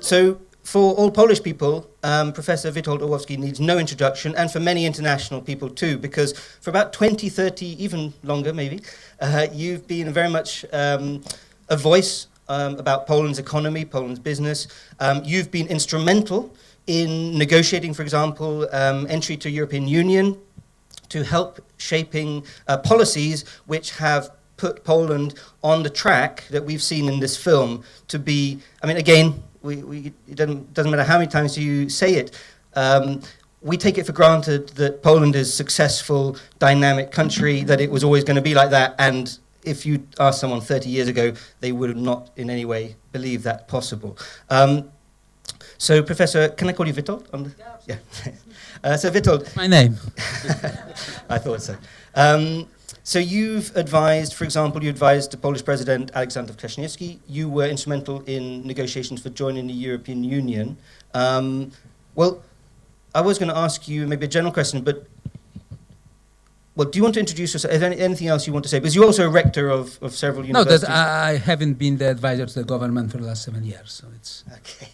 So, for all Polish people, Professor Witold Orlowski needs no introduction, and for many international people too, because for about 20, 30, even longer maybe, you've been very much a voice about Poland's economy, Poland's business. You've been instrumental in negotiating, for example, entry to European Union, to help shaping policies which have put Poland on the track that we've seen in this film to be, I mean, again, it doesn't matter how many times you say it, we take it for granted that Poland is a successful, dynamic country, that it was always going to be like that, and if you asked someone 30 years ago, they would not in any way believe that possible. So, Professor, can I call you Witold? Yeah. So, Witold. My name. I thought so. So you've advised, for example, you advised the Polish President Aleksander Kwaśniewski. You were instrumental in negotiations for joining the European Union. Well, I was going to ask you maybe a general question, but well, do you want to introduce yourself? Is there anything else you want to say? Because you're also a rector of several universities. No, I haven't been the advisor to the government for the last 7 years, so it's okay.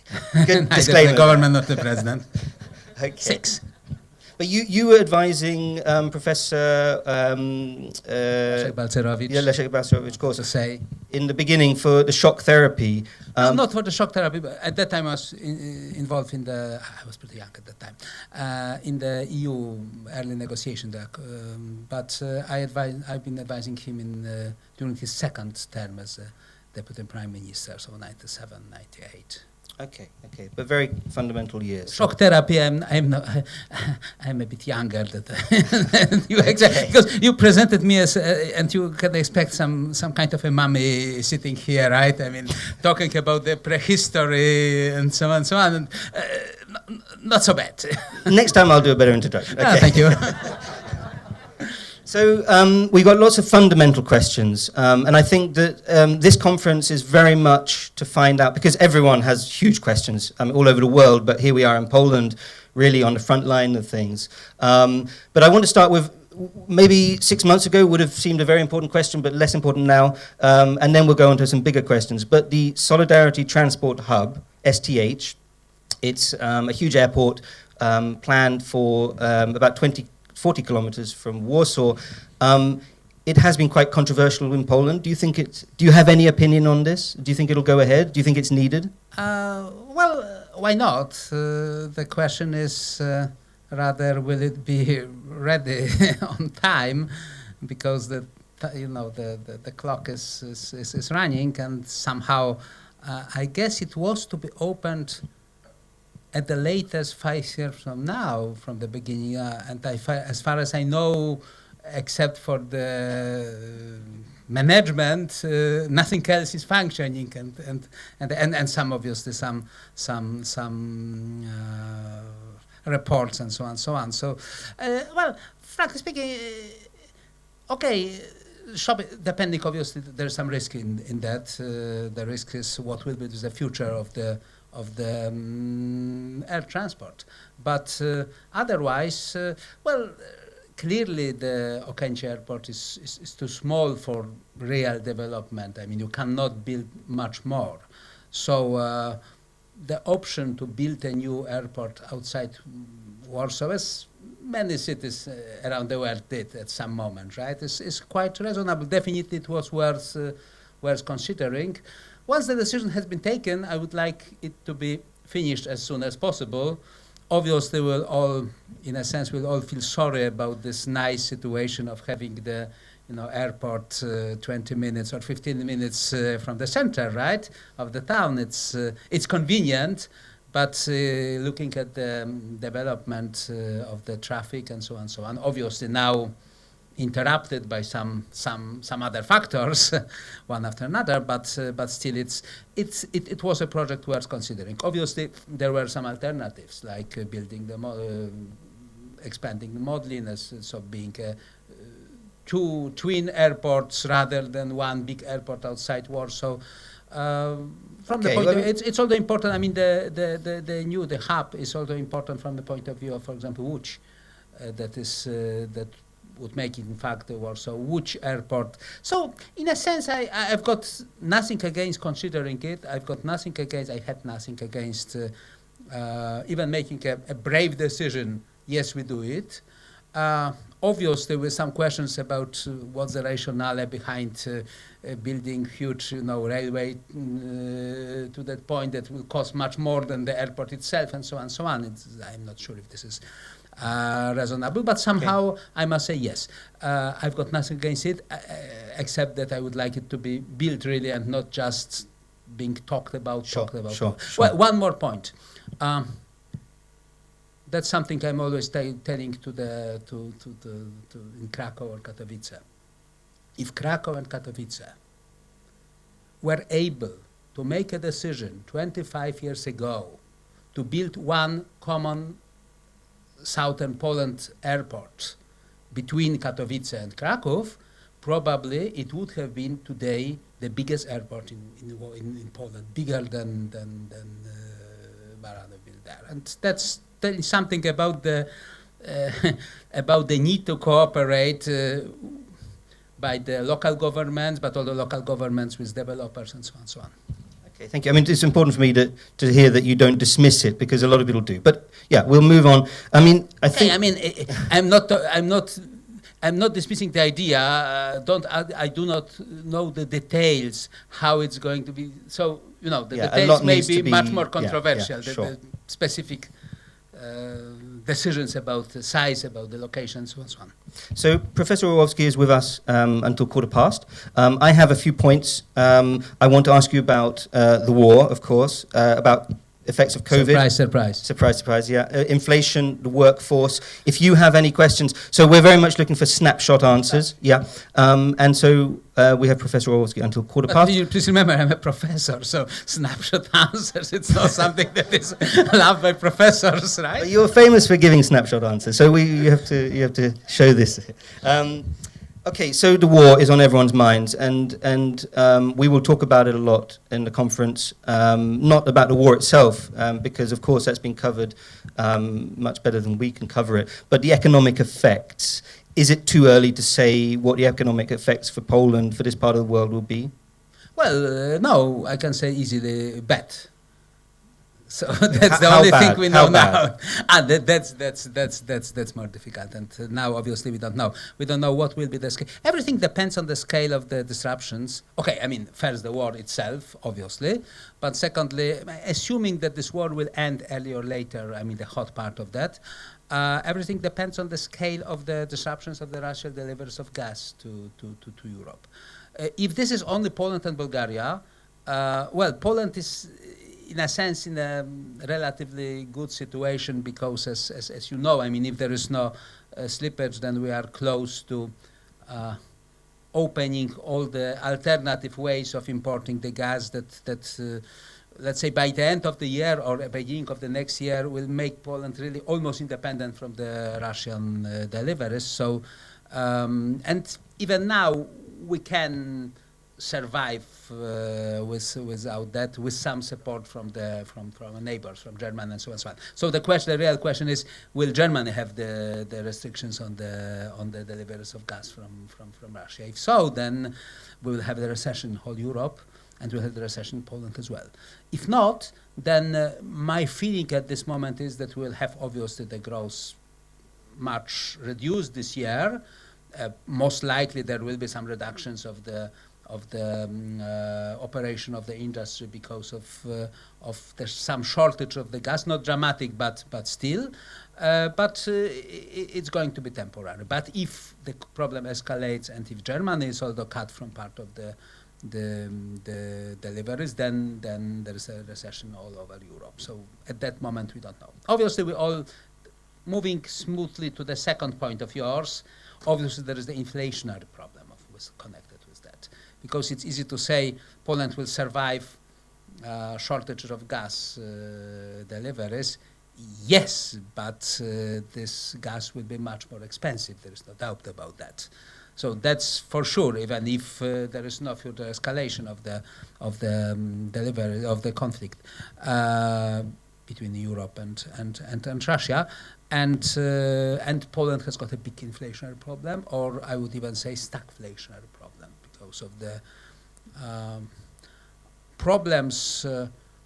Good disclaimer. The government, not the president. Okay. 6. But you were advising Professor Leszek Balcerowicz. Yeah, Leszek Balcerowicz, of course. To say. In the beginning for the shock therapy. No, not for the shock therapy, but at that time I was involved in the, I was pretty young at that time, in the EU early negotiation. But I've been advising him during his second term as Deputy Prime Minister, so 97, 98. Okay, but very fundamental years. Shock therapy. I'm a bit younger than you exactly, because you presented me as, and you can expect some kind of a mummy sitting here, right? I mean, talking about the prehistory and so on, and not so bad. Next time I'll do a better introduction. Okay. Thank you. So we got lots of fundamental questions, and I think that this conference is very much to find out, because everyone has huge questions all over the world, but here we are in Poland, really on the front line of things. But I want to start with, maybe 6 months ago would have seemed a very important question, but less important now, and then we'll go on to some bigger questions. But the Solidarity Transport Hub, STH, it's a huge airport planned for about 40 kilometers from Warsaw. It has been quite controversial in Poland. Do you have any opinion on this? Do you think it'll go ahead? Do you think it's needed? Well, why not? The question is rather, will it be ready on time? Because the clock is running, and somehow I guess it was to be opened at the latest 5 years from now, from the beginning, and as far as I know, except for the management, nothing else is functioning, and some obviously some reports and so on. So, well, frankly speaking, okay. Depending, obviously, there's some risk in that. The risk is what will be the future of the air transport. But otherwise, well, clearly the Okęcie airport is too small for real development. I mean, you cannot build much more. So the option to build a new airport outside Warsaw, as many cities around the world did at some moment, right, is quite reasonable. Definitely it was worth considering. Once the decision has been taken, I would like it to be finished as soon as possible. Obviously, we'll all feel sorry about this nice situation of having the, airport 20 minutes or 15 minutes from the center, right, of the town. It's convenient, but looking at the development of the traffic and so on, obviously now interrupted by some other factors, one after another, but still it was a project worth considering. Obviously, there were some alternatives, like building expanding the Modlin, so being two twin airports rather than one big airport outside Warsaw. From the point of view, it's also important. I mean, the hub is also important from the point of view of, for example, Łódź, that would make it, in fact, Warsaw, which airport. So, in a sense, I've got nothing against considering it. I had nothing against even making a brave decision. Yes, we do it. Obviously, there were some questions about what's the rationale behind building huge, railway to that point that will cost much more than the airport itself, and so on and so on. I'm not sure if this is reasonable, but somehow I must say yes. I've got nothing against it, except that I would like it to be built really and not just being talked about. Sure. Well, one more point. That's something I'm always telling to in Krakow or Katowice. If Krakow and Katowice were able to make a decision 25 years ago to build one common southern Poland airport between Katowice and Krakow, probably it would have been today the biggest airport in Poland, bigger than Baranowil there. And that's telling something about the need to cooperate by the local governments, but all the local governments with developers and so on and so on. Okay, thank you. I mean, it's important for me to hear that you don't dismiss it, because a lot of people do. But yeah, we'll move on. I mean, I'm not dismissing the idea. I do not know the details how it's going to be. So the details may be much more controversial. The specific decisions about the size, about the location, so on and so on. So Professor Orlowski is with us until 15:15. I have a few points. I want to ask you about the war, of course, about effects of COVID. Surprise, yeah. Inflation, the workforce. If you have any questions. So we're very much looking for snapshot answers. Yeah. And so we have Professor Orlowski until 15:15. Please remember, I'm a professor, so snapshot answers, it's not something that is loved by professors, right? But you're famous for giving snapshot answers, so you have to show this. Okay, so the war is on everyone's minds, and we will talk about it a lot in the conference. Not about the war itself, because of course that's been covered much better than we can cover it, but the economic effects. Is it too early to say what the economic effects for Poland, for this part of the world, will be? Well, no, I can say easily bad. So that's the only thing we know now. And that's more difficult. And now, obviously, we don't know. We don't know what will be the scale. Everything depends on the scale of the disruptions. Okay, I mean, first the war itself, obviously. But secondly, assuming that this war will end earlier or later, I mean, the hot part of that, everything depends on the scale of the disruptions of the Russian deliveries of gas to Europe. If this is only Poland and Bulgaria, well, Poland is, in a sense, in a relatively good situation because, as you know, I mean, if there is no slippage, then we are close to opening all the alternative ways of importing the gas that let's say by the end of the year or beginning of the next year will make Poland really almost independent from the Russian deliveries. So, and even now we can survive without that, with some support from our neighbors, from Germany and so on and so on. So the real question is, will Germany have the restrictions on the deliveries of gas from Russia? If so, then we will have the recession in whole Europe, and we'll have the recession in Poland as well. If not, then my feeling at this moment is that we'll have obviously the growth much reduced this year. Most likely there will be some reductions of the operation of the industry because of there's some shortage of the gas, not dramatic, but still. But it's going to be temporary. But if the problem escalates and if Germany is also cut from part of the deliveries, then there is a recession all over Europe. So at that moment we don't know. Obviously we're all moving smoothly to the second point of yours. Obviously there is the inflationary problem connected with that. Because it's easy to say Poland will survive shortage of gas deliveries. Yes, but this gas will be much more expensive. There is no doubt about that. So that's for sure. Even if there is no further escalation of the delivery of the conflict, between Europe and Russia, and Poland has got a big inflationary problem, or I would even say stagflationary problem, because of the problems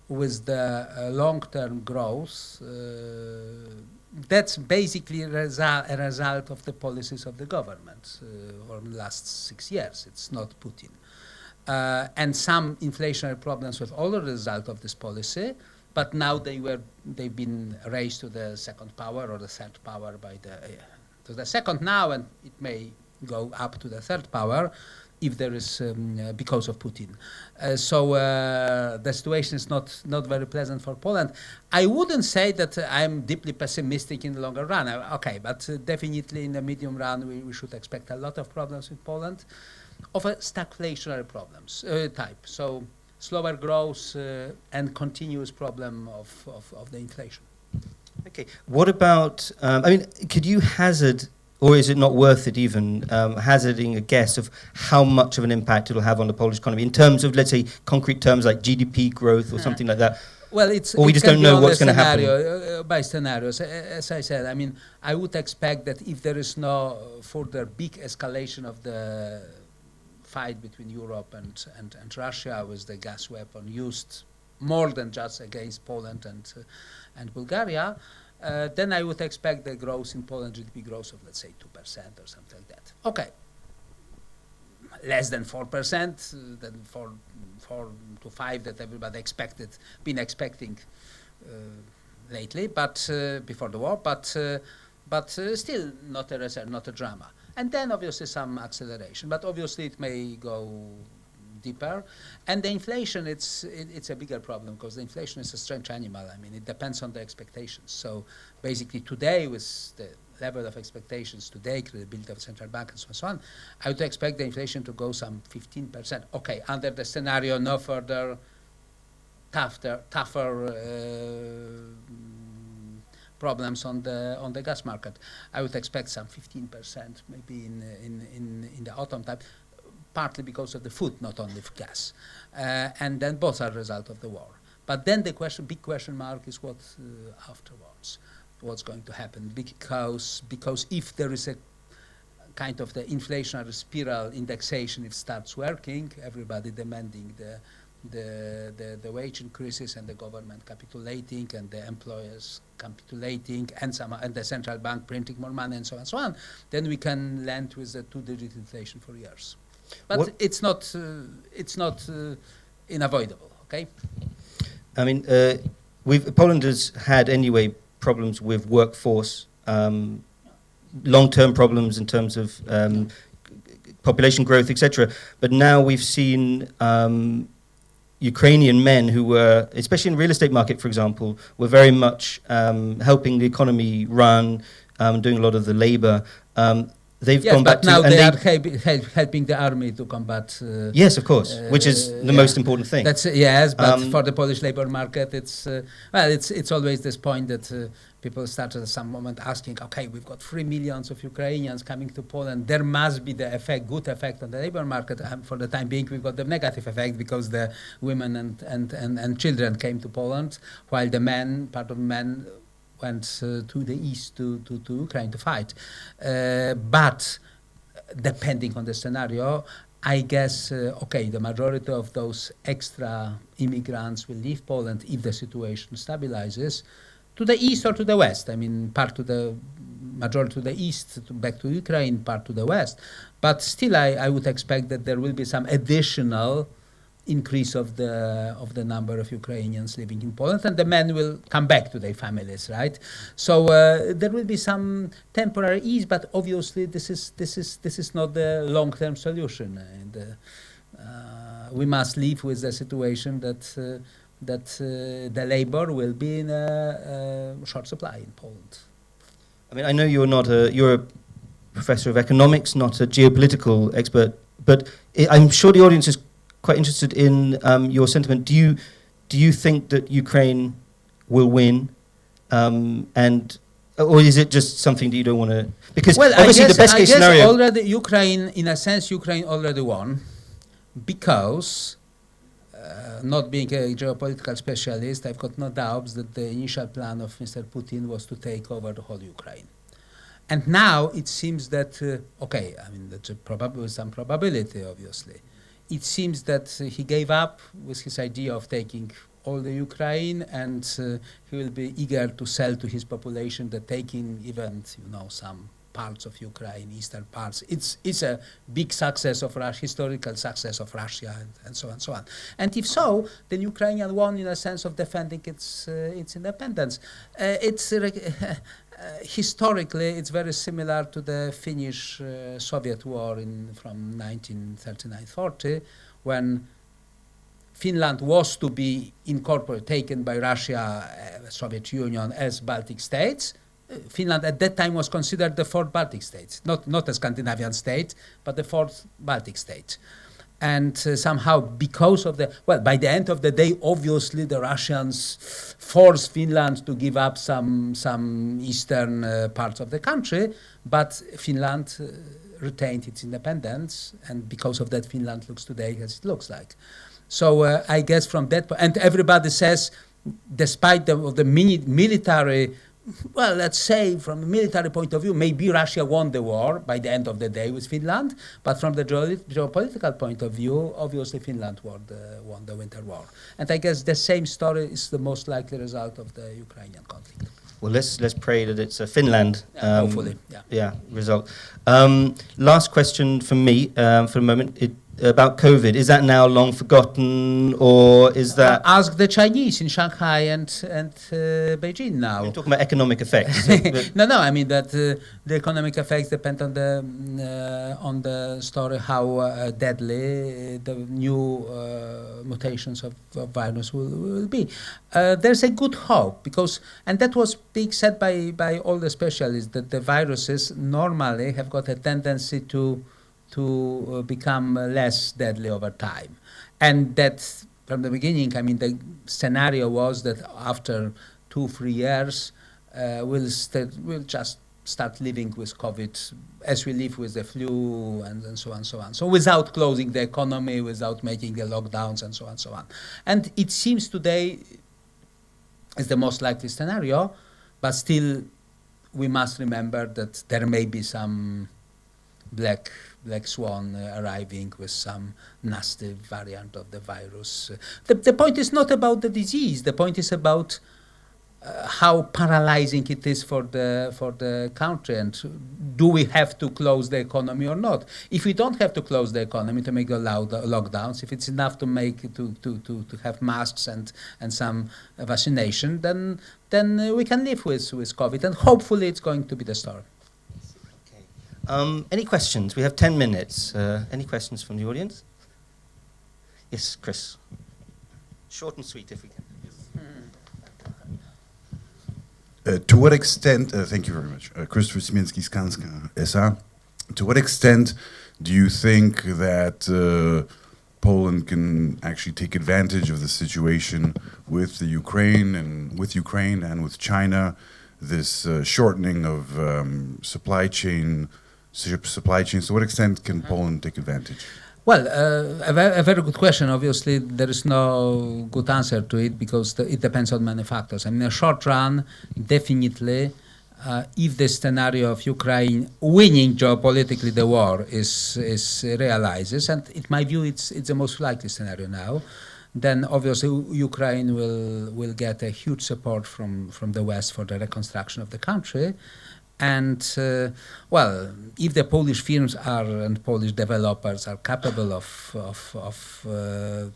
with the long-term growth. That's basically a result of the policies of the government over the last 6 years. It's not Putin. And some inflationary problems were all a result of this policy, but now they've been raised to the second power or the third power by to the second now, and it may go up to the third power if there is because of Putin. So the situation is not very pleasant for Poland. I wouldn't say that I'm deeply pessimistic in the longer run. Okay, but definitely in the medium run we should expect a lot of problems with Poland, of a stagflationary problems type. So slower growth and continuous problem of the inflation. Okay. What about, I mean, could you hazard, or is it not worth it even, hazarding a guess of how much of an impact it'll have on the Polish economy in terms of, let's say, concrete terms like GDP growth or something like that? Well, or we just don't know what's going to happen. By scenarios, as I said, I mean, I would expect that if there is no further big escalation of the fight between Europe and Russia with the gas weapon used more than just against Poland and Bulgaria, then I would expect the growth in Poland, GDP growth of, let's say, 2% or something like that. Okay, less than 4%, than 4 to 5 that everybody been expecting lately, but before the war, but still not a drama. And then obviously some acceleration, but obviously it may go deeper. And the inflation, it's a bigger problem, because the inflation is a strange animal. I mean, it depends on the expectations. So basically today, with the level of expectations today, credibility of central bank and so on, I would expect the inflation to go some 15%. Okay, under the scenario, no further tougher problems on the gas market. I would expect some 15% maybe in the autumn time, partly because of the food, not only for gas, and then both are a result of the war. But then the big question mark is what afterwards, what's going to happen, because if there is a kind of the inflationary spiral indexation, it starts working, everybody demanding the wage increases and the government capitulating and the employers capitulating and the central bank printing more money and so on, then we can land with a 2-digit inflation for years. But it's not unavoidable. Okay. I mean, Poland has had anyway problems with workforce, long-term problems in terms of population growth, etc. But now we've seen Ukrainian men who were, especially in the real estate market, for example, were very much helping the economy run, doing a lot of the labor. They've gone back but now they are helping the army to combat. Yes, of course, which is the most important thing. That's yes, but for the Polish labor market, it's always this point that people start at some moment asking, okay, we've got 3 million of Ukrainians coming to Poland. There must be the good effect on the labor market. For the time being, we've got the negative effect because the women and children came to Poland, while the part of men went to the east to Ukraine to fight. But depending on the scenario, I guess, the majority of those extra immigrants will leave Poland if the situation stabilizes, to the east or to the west. I mean, part to the majority to the east, back to Ukraine, part to the west. But still, I would expect that there will be some additional increase of the number of Ukrainians living in Poland, and the men will come back to their families, right? So there will be some temporary ease, but obviously this is not the long-term solution, and we must live with the situation that the labor will be in a short supply in Poland. I mean, I know you're a professor of economics, not a geopolitical expert, but I'm sure the audience is quite interested in your sentiment. Do you think that Ukraine will win, or is it just something that you don't want to? Because obviously the best case scenario. Already Ukraine, in a sense, Ukraine already won, because not being a geopolitical specialist, I've got no doubts that the initial plan of Mr. Putin was to take over the whole Ukraine. And now it seems that, okay, I mean, that's some probability, obviously. It seems that he gave up with his idea of taking all the Ukraine, and he will be eager to sell to his population that taking even, some parts of Ukraine, eastern parts. It's a big success of Russia, historical success of Russia, and so on and so on. And if so, then Ukrainian won in a sense of defending its independence. Historically, it's very similar to the Finnish-Soviet war from 1939-40, when Finland was to be taken by Russia, Soviet Union, as Baltic states. Finland at that time was considered the fourth Baltic state, not a Scandinavian state, but the fourth Baltic state. And somehow, because of by the end of the day, obviously the Russians forced Finland to give up some eastern parts of the country, but Finland retained its independence, and because of that, Finland looks today as it looks like. So I guess from that point, and everybody says, despite the military, well, let's say from a military point of view, maybe Russia won the war by the end of the day with Finland, but from the geopolitical point of view, obviously Finland won the Winter War. And I guess the same story is the most likely result of the Ukrainian conflict. Well, let's pray that it's a Finland hopefully, result. Last question from me for a moment. About COVID, is that now long forgotten, or is that... Ask the Chinese in Shanghai and Beijing now. You're talking about economic effects. No, I mean that the economic effects depend on the story how deadly the new mutations of virus will be. There's a good hope, and that was being said by all the specialists, that the viruses normally have got a tendency to become less deadly over time. And that from the beginning, I mean, the scenario was that after 2-3 years, we'll just start living with COVID as we live with the flu and so on and so on. So without closing the economy, without making the lockdowns and so on and so on. And it seems today is the most likely scenario, but still we must remember that there may be some black swan arriving with some nasty variant of the virus. The point is not about the disease. The point is about how paralyzing it is for the country, and do we have to close the economy or not? If we don't have to close the economy to make the lockdowns, if it's enough to make to have masks and some vaccination, then we can live with COVID, and hopefully it's going to be the story. Any questions? We have 10 minutes. Any questions from the audience? Yes, Chris. Short and sweet, if we can. To what extent, thank you very much, Christopher Smienski, Skanska SA, to what extent do you think that Poland can actually take advantage of the situation with the Ukraine and with China, this shortening of supply chains? To what extent can Poland take advantage? Well, a very good question. Obviously, there is no good answer to it because it depends on many factors. I mean, in the short run, definitely, if the scenario of Ukraine winning geopolitically the war realizes, and in my view, it's the most likely scenario now, then obviously Ukraine will get a huge support from the West for the reconstruction of the country. And, if the Polish firms and Polish developers are capable of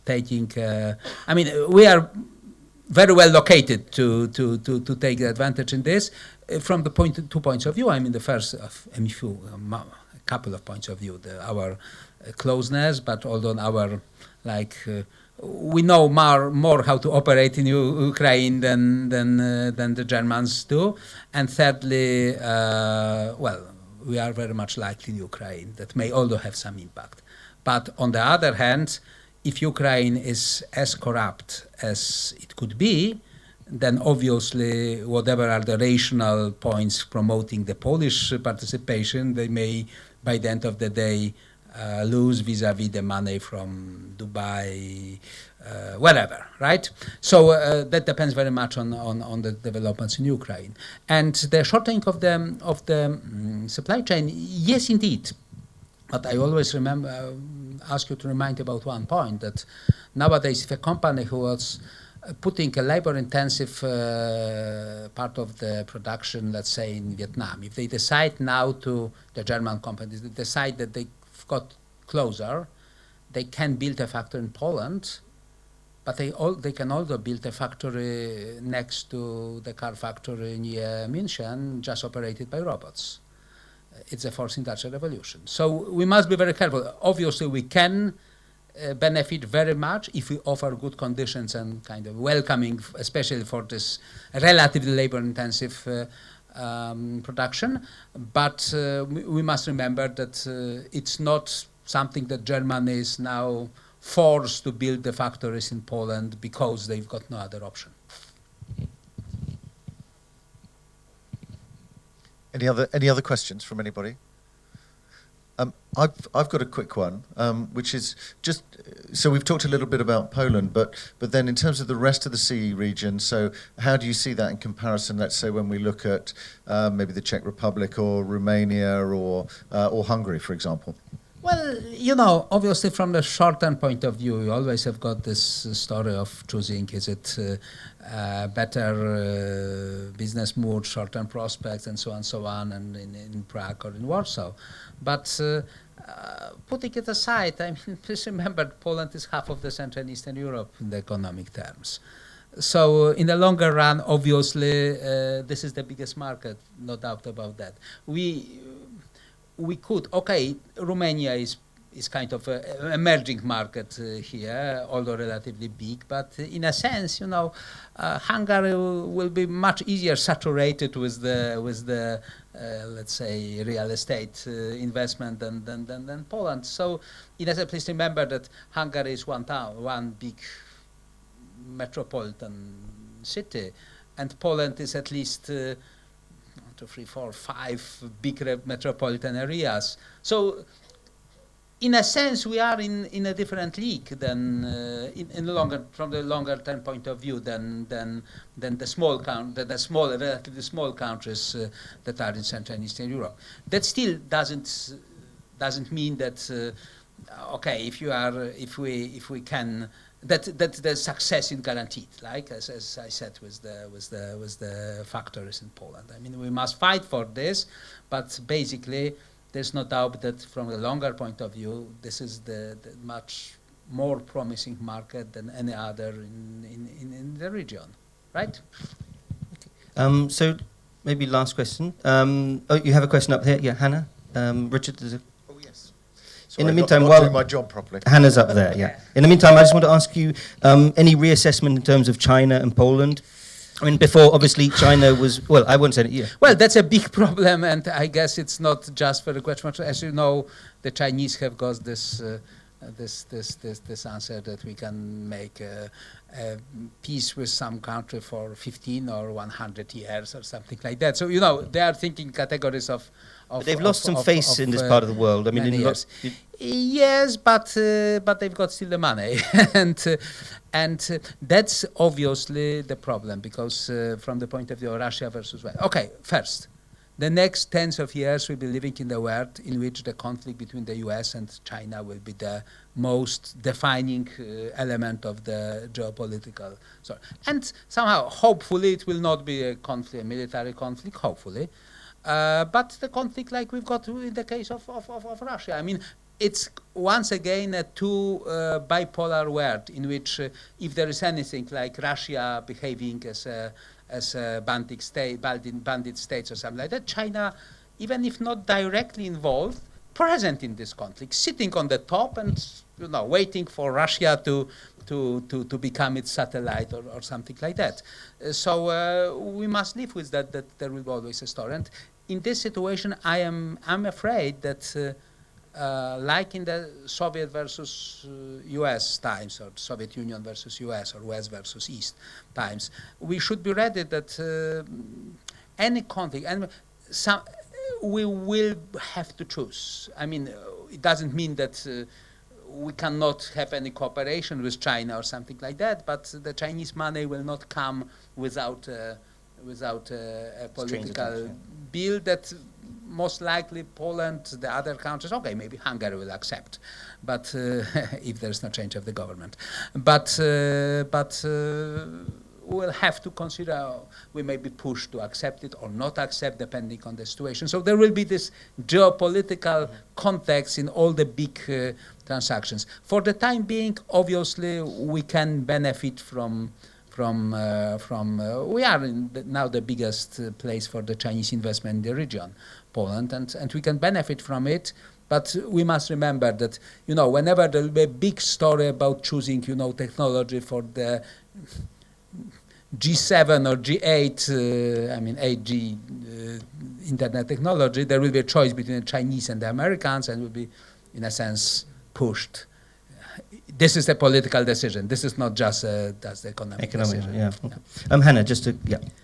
taking, we are very well located to take advantage in this from two points of view. I mean, the first, a couple of points of view, our closeness, but although our, we know more how to operate in Ukraine than the Germans do, and thirdly, we are very much like in Ukraine. That may also have some impact. But on the other hand, if Ukraine is as corrupt as it could be, then obviously whatever are the rational points promoting the Polish participation, they may, by the end of the day, lose vis-a-vis the money from Dubai, whatever, right? So that depends very much on the developments in Ukraine. And the shortening of the supply chain, yes, indeed. But I always remember, ask you to remind about one point, that nowadays if a company who was putting a labor-intensive part of the production, let's say in Vietnam, if they decide now to, the German companies, they decide that they've got closer, they can build a factory in Poland, but they can also build a factory next to the car factory near München, just operated by robots. It's a fourth industrial revolution. So we must be very careful. Obviously, we can benefit very much if we offer good conditions and kind of welcoming, especially for this relatively labor-intensive production. But we must remember that it's not something that Germany is now forced to build the factories in Poland because they've got no other option. Any other questions from anybody? I've got a quick one, which is just, so we've talked a little bit about Poland, but then in terms of the rest of the CEE region, so how do you see that in comparison, let's say when we look at maybe the Czech Republic or Romania or Hungary, for example? Well, you know, obviously from the short-term point of view, you always have got this story of choosing, is it better business mood, short-term prospects, and so on, and in Prague or in Warsaw. But putting it aside, I mean, please remember, Poland is half of the Central and Eastern Europe in the economic terms. So in the longer run, obviously, this is the biggest market, no doubt about that. We could, okay, Romania is kind of an emerging market here, although relatively big, but in a sense, you know, Hungary will be much easier saturated with the let's say, real estate investment than Poland. So in a sense, please remember that Hungary is one town, one big metropolitan city, and Poland is at least 2, 3, 4, 5 big metropolitan areas. So, in a sense, we are in a different league than from the longer term point of view than the relatively small countries that are in Central and Eastern Europe. That still doesn't mean that okay, if we can. That the success is guaranteed, like as I said with the factories in Poland. I mean, we must fight for this, but basically, there's no doubt that from a longer point of view, this is the much more promising market than any other in the region, right? Okay. So maybe last question. Oh, you have a question up here, yeah, Hannah. Richard, there's a. Sorry, in the meantime, not while doing my job properly. Hannah's up there, yeah. In the meantime, I just want to ask you any reassessment in terms of China and Poland. I mean, before obviously China was, well, I won't say it. Yeah. Well, that's a big problem, and I guess it's not just for the question. As you know, the Chinese have got this answer that we can make a peace with some country for 15 or 100 years or something like that. So you know, they are thinking categories of. But they've lost some face in this part of the world. I mean, yes, but they've got still the money, and that's obviously the problem because from the point of view of Russia versus okay, first, the next tens of years we'll be living in the world in which the conflict between the U.S. and China will be the most defining element of the geopolitical story. And somehow, hopefully, it will not be a conflict, a military conflict. Hopefully. But the conflict like we've got in the case of Russia. I mean, it's once again a two bipolar world in which if there is anything like Russia behaving as a bandit state or something like that, China, even if not directly involved, present in this conflict, sitting on the top and waiting for Russia to become its satellite or something like that. So we must live with that there will be always a story. And in this situation, I'm afraid that like in the Soviet versus US times, or Soviet Union versus US, or West versus East times, we should be ready that any conflict, and we will have to choose. I mean, it doesn't mean that we cannot have any cooperation with China or something like that, but the Chinese money will not come without a political bill that most likely Poland, the other countries, okay, maybe Hungary will accept, but if there's no change of the government. But we'll have to consider, we may be pushed to accept it or not accept, depending on the situation. So there will be this geopolitical context in all the big transactions. For the time being, obviously, we can benefit from we are now the biggest place for the Chinese investment in the region, Poland, and we can benefit from it. But we must remember that, whenever there will be a big story about choosing, technology for the G7 or G8, 8G internet technology, there will be a choice between the Chinese and the Americans, and will be, in a sense, pushed. This is a political decision. This is not just that's the economic decision. Yeah. Okay. Hannah, just to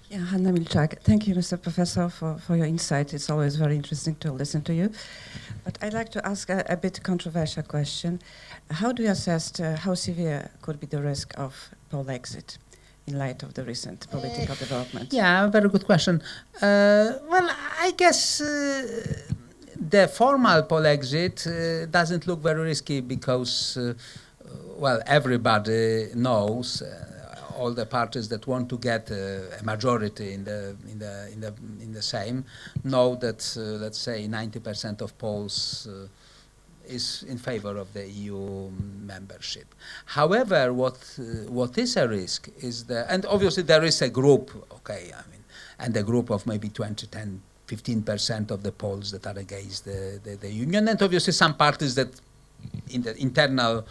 Yeah, Hanna Milczak. Thank you, Mr. Professor, for your insight. It's always very interesting to listen to you. But I'd like to ask a bit controversial question. How do you assess how severe could be the risk of Pole exit in light of the recent political development? Yeah, very good question. Well, I guess the formal Pole exit doesn't look very risky because, everybody knows, all the parties that want to get a majority in the Sejm know that, let's say, 90% of Poles is in favor of the EU membership. However, what is a risk is and obviously there is a group, and a group of maybe 15% of the Poles that are against the union, and obviously some parties that in the internal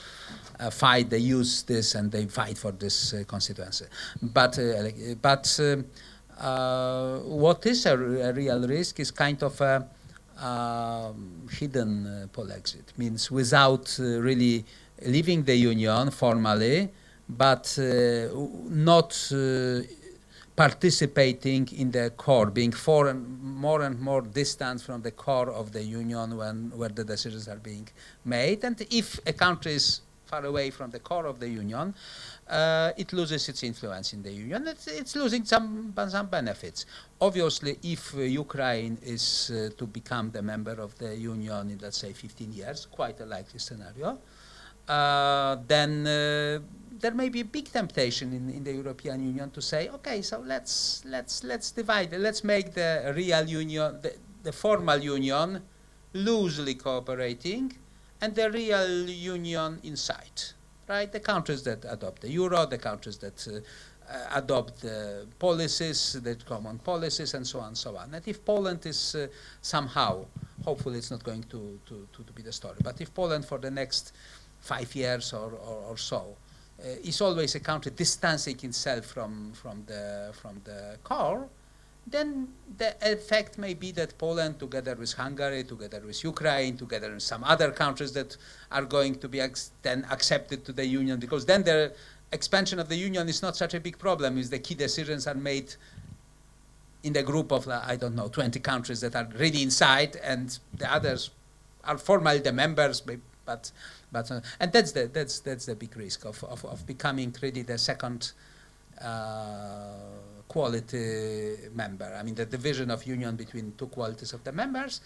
fight, they use this and they fight for this constituency. But what is a real risk is kind of a hidden Pole exit, means without really leaving the union formally, but not participating in the core, being more and more distant from the core of the union where the decisions are being made. And if a country is far away from the core of the union, it loses its influence in the union. It's losing some benefits. Obviously, if Ukraine is to become the member of the union in, let's say, 15 years, quite a likely scenario, then there may be a big temptation in the European Union to say, okay, so let's divide it. Let's make the real union, the formal union, loosely cooperating, and the real union inside, right? The countries that adopt the euro, the countries that adopt the policies, the common policies, and so on and so on. And if Poland is somehow, hopefully it's not going to be the story, but if Poland for the next 5 years or so is always a country distancing itself from the core, then the effect may be that Poland, together with Hungary, together with Ukraine, together with some other countries that are going to be then accepted to the union, because then the expansion of the union is not such a big problem, is the key decisions are made in the group of, 20 countries that are really inside, and the others are formally the members, but and that's the big risk of becoming really the second quality member. I mean, the division of union between two qualities of the members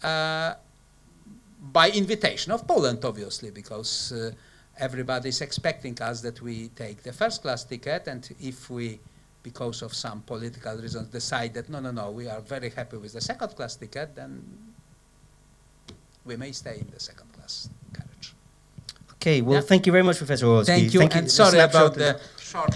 by invitation of Poland, obviously, because everybody is expecting us that we take the first-class ticket, and if we, because of some political reasons, decide that no, we are very happy with the second-class ticket, then we may stay in the second-class carriage. Okay, well, thank you very much, Professor Orlowski. Thank you, and sorry about the short...